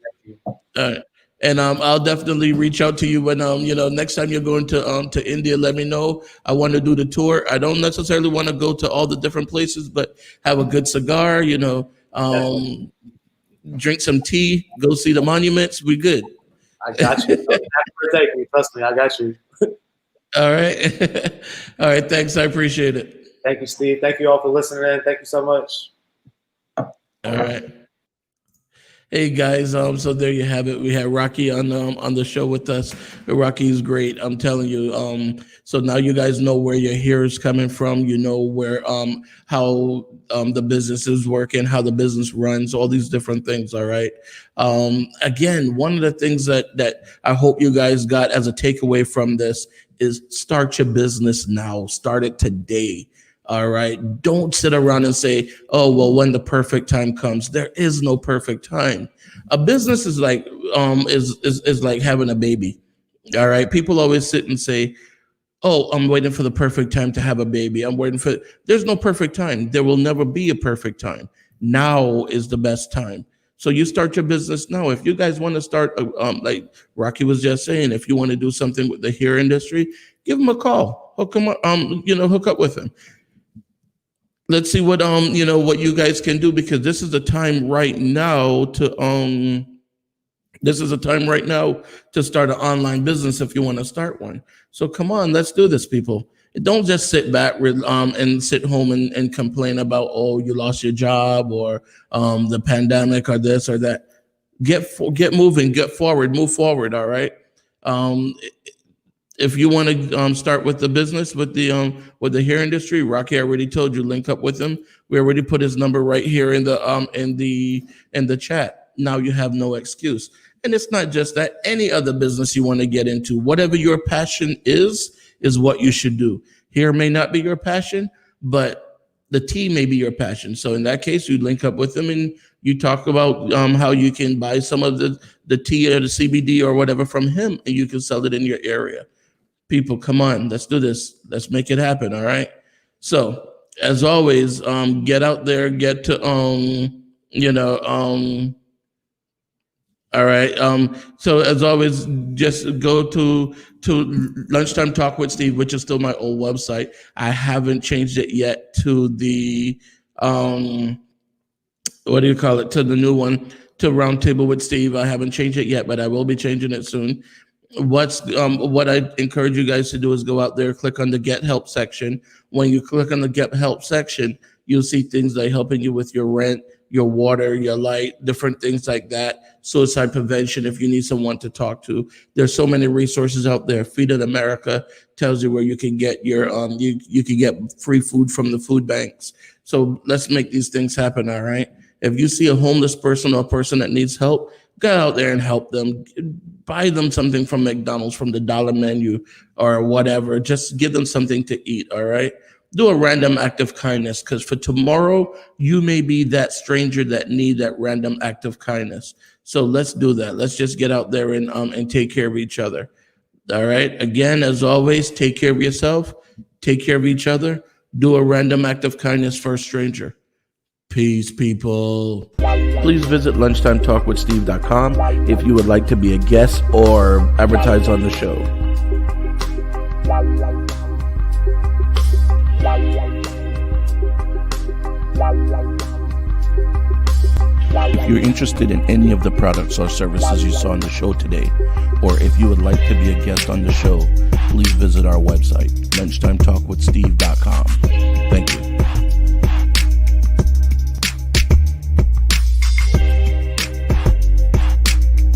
All right. And I'll definitely reach out to you when next time you're going to India. Let me know. I want to do the tour. I don't necessarily want to go to all the different places, but have a good cigar. Drink some tea. Go see the monuments. We good.
I got you. Take me. Trust me. I got you.
All right. All right. Thanks. I appreciate it.
Thank you, Steve. Thank you all for listening in. Thank you so much.
All right. Hey guys, so there you have it. We had Rocky on the show with us. Rocky is great. I'm telling you. So now you guys know where your hair is coming from. You know where how the business is working, how the business runs, all these different things. All right. Again, one of the things that I hope you guys got as a takeaway from this is start your business now. Start it today. All right. Don't sit around and say, oh, well, when the perfect time comes. There is no perfect time. A business is like is like having a baby. All right. People always sit and say, oh, I'm waiting for the perfect time to have a baby. There's no perfect time. There will never be a perfect time. Now is the best time. So you start your business now. If you guys want to start, like Rocky was just saying, if you want to do something with the hair industry, give him a call. Hook up with him. Let's see what what you guys can do, because this is the time right now to start an online business if you want to start one. So come on, let's do this, people. Don't just sit back and sit home and complain about, oh, you lost your job or the pandemic or this or that. Get moving, get forward, move forward. All right. If you want to start with the business with the hair industry, Rocky already told you, link up with him. We already put his number right here in the chat. Now you have no excuse. And it's not just that. Any other business you want to get into, whatever your passion is what you should do. Hair may not be your passion, but the tea may be your passion. So in that case, you link up with them and you talk about how you can buy some of the tea or the CBD or whatever from him, and you can sell it in your area. People, come on, let's do this. Let's make it happen. All right. So as always, get out there, get to, all right. So as always, just go to Lunchtime Talk with Steve, which is still my old website. I haven't changed it yet to the, to the new one, to Roundtable with Steve. I haven't changed it yet, but I will be changing it soon. What I encourage you guys to do is go out there, click on the Get Help section. When you click on the Get Help section, you'll see things like helping you with your rent, your water, your light, different things like that. Suicide prevention, if you need someone to talk to. There's so many resources out there. Feeding America tells you where you can get your you can get free food from the food banks. So let's make these things happen, all right? If you see a homeless person or a person that needs help, go out there and help them. Buy them something from McDonald's, from the dollar menu or whatever. Just give them something to eat, all right? Do a random act of kindness, because for tomorrow, you may be that stranger that need that random act of kindness. So let's do that. Let's just get out there and take care of each other. All right? Again, as always, take care of yourself. Take care of each other. Do a random act of kindness for a stranger. Peace, people. Please visit lunchtimetalkwithsteve.com if you would like to be a guest or advertise on the show. If you're interested in any of the products or services you saw on the show today, or if you would like to be a guest on the show, please visit our website, lunchtimetalkwithsteve.com.